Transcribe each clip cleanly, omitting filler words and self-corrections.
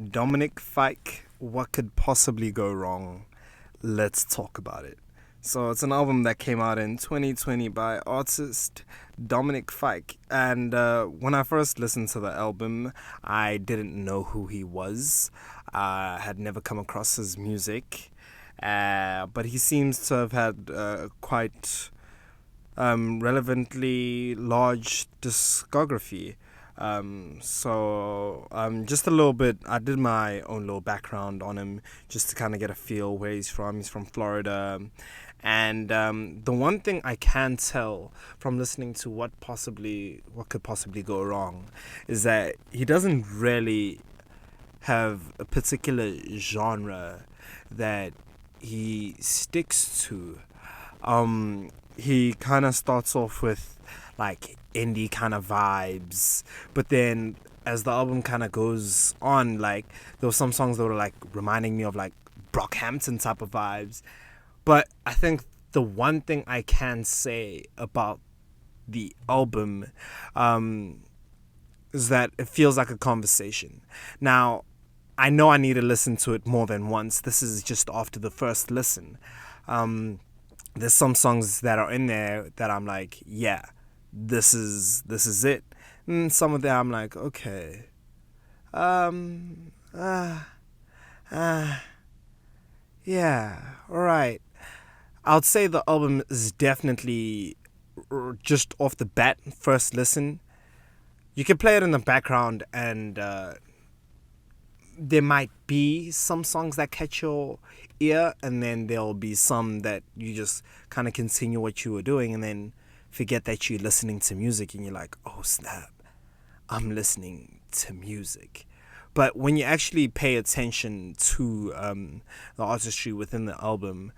Dominic Fike, What Could Possibly Go Wrong? Let's talk about it. So it's an album that came out in 2020 by artist Dominic Fike. And when I first listened to the album, I didn't know who he was. I had never come across his music. But he seems to have had quite relevantly large discography. Just a little bit, I did my own little background on him just to kind of get a feel where he's from. He's from Florida. And the one thing I can tell from listening to what could possibly go wrong is that he doesn't really have a particular genre that he sticks to. He kind of starts off with like indie kind of vibes, but then as the album kind of goes on, like there were some songs that were like reminding me of like Brockhampton type of vibes. But I think the one thing I can say about the album is that it feels like a conversation. Now, I know I need to listen to it more than once. This is just after the first listen. There's some songs that are in there that I'm like, yeah, this is it. And some of them I'm like, okay. Yeah, all right. I'd say the album is definitely just off the bat, first listen. You can play it in the background and there might be some songs that catch your ear, and then there'll be some that you just kind of continue what you were doing and then forget that you're listening to music and you're like, oh snap, I'm listening to music. But when you actually pay attention to the artistry within the album,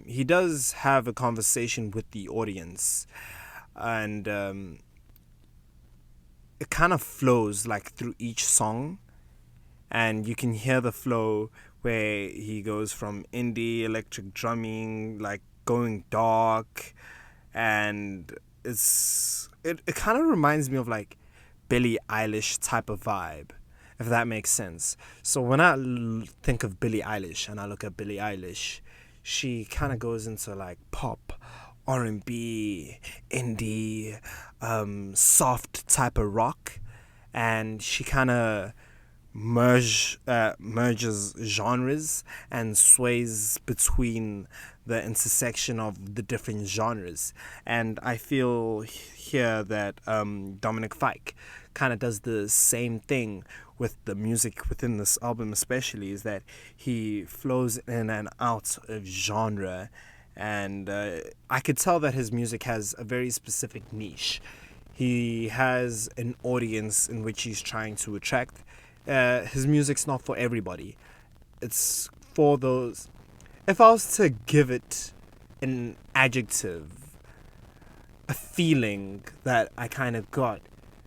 he does have a conversation with the audience, and it kind of flows like through each song, and you can hear the flow where he goes from indie electric drumming, like going dark, and it kind of reminds me of like Billie Eilish type of vibe, if that makes sense. So when I think of Billie Eilish and I look at Billie Eilish, she kind of goes into like pop, R&B, indie, soft type of rock, and she kind of merges genres and sways between the intersection of the different genres. And I feel here that Dominic Fike kind of does the same thing with the music within this album, especially, is that he flows in and out of genre. And I could tell that his music has a very specific niche. He has an audience in which he's trying to attract. His music's not for everybody. It's for those. If I was to give it an adjective, a feeling that I kind of got,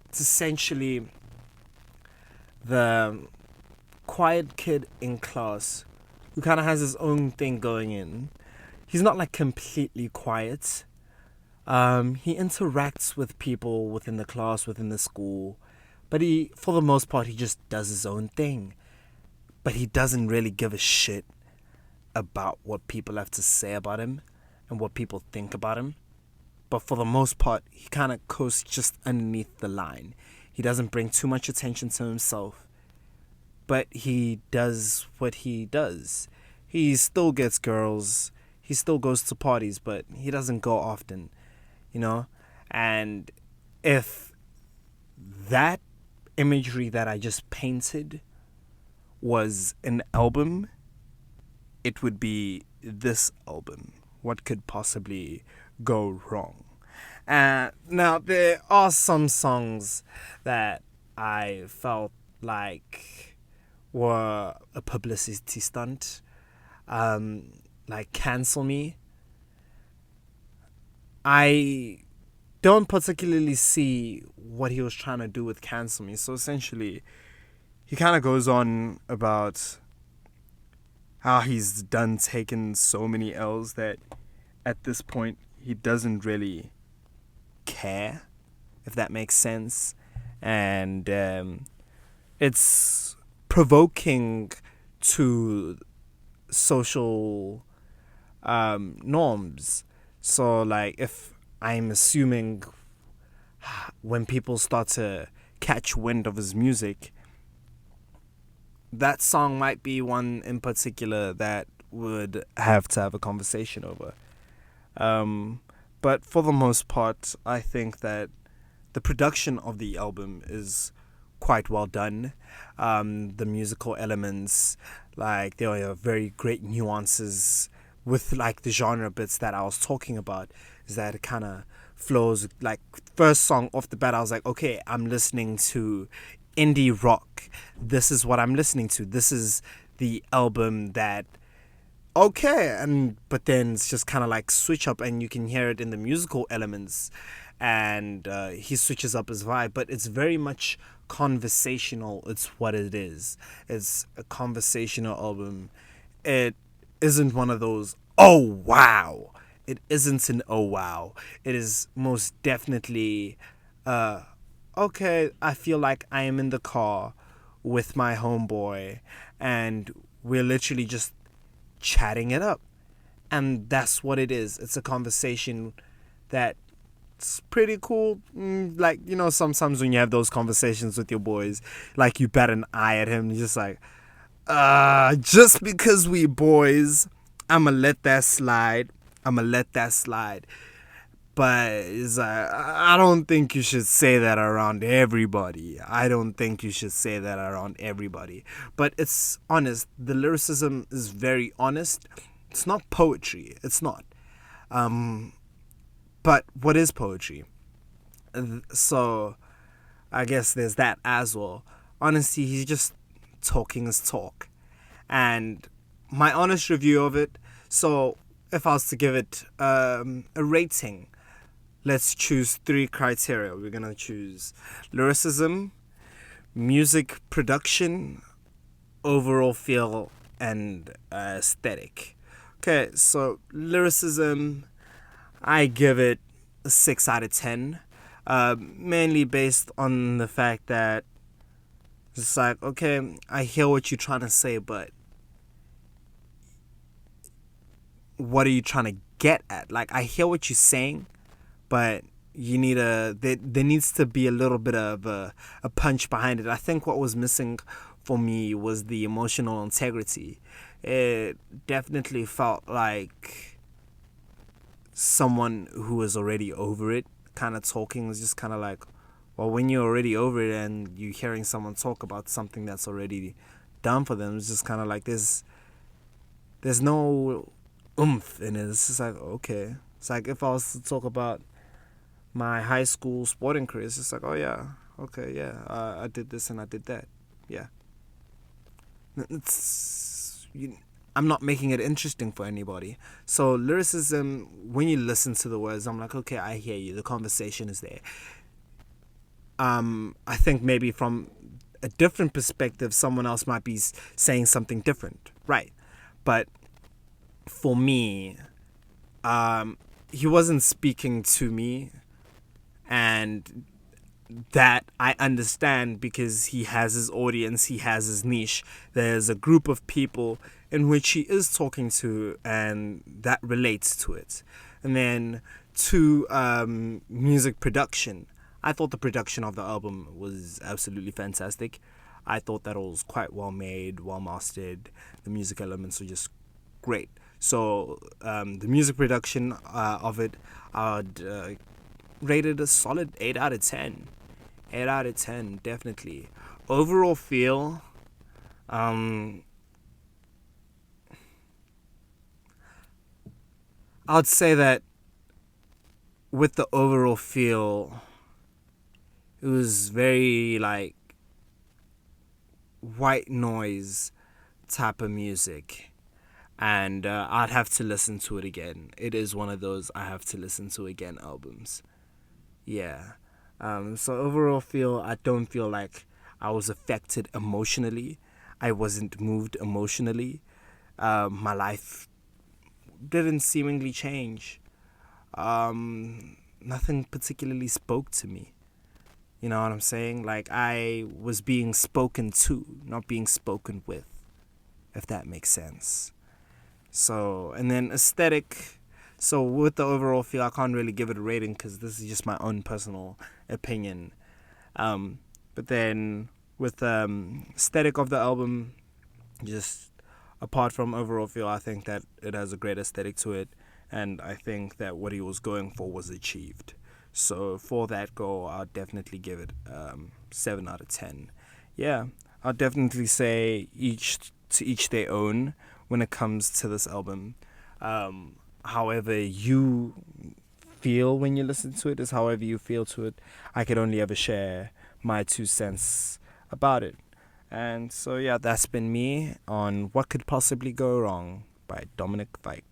it's essentially the quiet kid in class who kind of has his own thing going in. He's not like completely quiet. He interacts with people within the class, within the school, but for the most part, he just does his own thing. But he doesn't really give a shit about what people have to say about him and what people think about him. But for the most part, he kind of coasts just underneath the line. He doesn't bring too much attention to himself, but he does what he does. He still gets girls, he still goes to parties, but he doesn't go often, you know? And if that imagery that I just painted was an album, it would be this album. What could possibly go wrong? Now, there are some songs that I felt like were a publicity stunt, like Cancel Me. I don't particularly see what he was trying to do with Cancel Me. So essentially, he kind of goes on about how he's done taken so many L's that at this point he doesn't really care, if that makes sense. And it's provoking to social norms. So like if I'm assuming when people start to catch wind of his music, that song might be one in particular that would have to have a conversation over. But for the most part, I think that the production of the album is quite well done. The musical elements, like there are very great nuances with like the genre bits that I was talking about, is that it kind of flows like first song off the bat. I was like, okay, I'm listening to indie rock. This is what I'm listening to. This is the album that okay, and but then it's just kind of like switch up, and you can hear it in the musical elements, and he switches up his vibe, but it's very much conversational. It's what it is. It's a conversational album. It isn't one of those oh wow. It isn't an oh wow. It is most definitely okay, I feel like I am in the car with my homeboy, and we're literally just chatting it up. And that's what it is. It's a conversation that's pretty cool. Like, you know, sometimes when you have those conversations with your boys, like you bat an eye at him, you're just like, just because we boys, I'ma let that slide. I'ma let that slide. But it's like, I don't think you should say that around everybody. I don't think you should say that around everybody. But it's honest. The lyricism is very honest. It's not poetry. It's not. But what is poetry? So I guess there's that as well. Honestly, he's just talking his talk. And my honest review of it, so if I was to give it a rating, let's choose 3 criteria. We're going to choose lyricism, music production, overall feel, and aesthetic. Okay, so lyricism, I give it a 6 out of 10. Mainly based on the fact that it's like, okay, I hear what you're trying to say, but what are you trying to get at? Like, I hear what you're saying, but you need there needs to be a little bit of a punch behind it. I think what was missing for me was the emotional integrity. It definitely felt like someone who was already over it kind of talking. Was just kind of like, well, when you're already over it and you're hearing someone talk about something that's already done for them, it's just kind of like there's no oomph in it. It's just like, okay. It's like if I was to talk about my high school sporting career, it's just like, oh yeah, okay, yeah, I did this and I did that. Yeah. I'm not making it interesting for anybody. So lyricism, when you listen to the words, I'm like, okay, I hear you. The conversation is there. I think maybe from a different perspective, someone else might be saying something different, right? But for me, he wasn't speaking to me, and that I understand because he has his audience, he has his niche. There's a group of people in which he is talking to, and that relates to it. And then to music production, I thought the production of the album was absolutely fantastic. I thought that it was quite well made, well mastered. The music elements were just great. So the music production of it, I'd rate it a solid 8 out of 10. 8 out of 10, definitely. Overall feel, I'd say that with the overall feel, it was very like white noise type of music. And I'd have to listen to it again. It is one of those I have to listen to again albums. Yeah. So overall feel, I don't feel like I was affected emotionally. I wasn't moved emotionally. My life didn't seemingly change. Nothing particularly spoke to me. You know what I'm saying? Like, I was being spoken to, not being spoken with, if that makes sense. So, and then aesthetic. So, with the overall feel, I can't really give it a rating because this is just my own personal opinion. Um, but then with aesthetic of the album, just apart from overall feel, I think that it has a great aesthetic to it, and I think that what he was going for was achieved. So for that goal, I'll definitely give it 7 out of 10. Yeah, I'll definitely say each their own when it comes to this album. However you feel when you listen to it is however you feel to it. I could only ever share my 2 cents about it. And so, yeah, that's been me on What Could Possibly Go Wrong by Dominic Fike.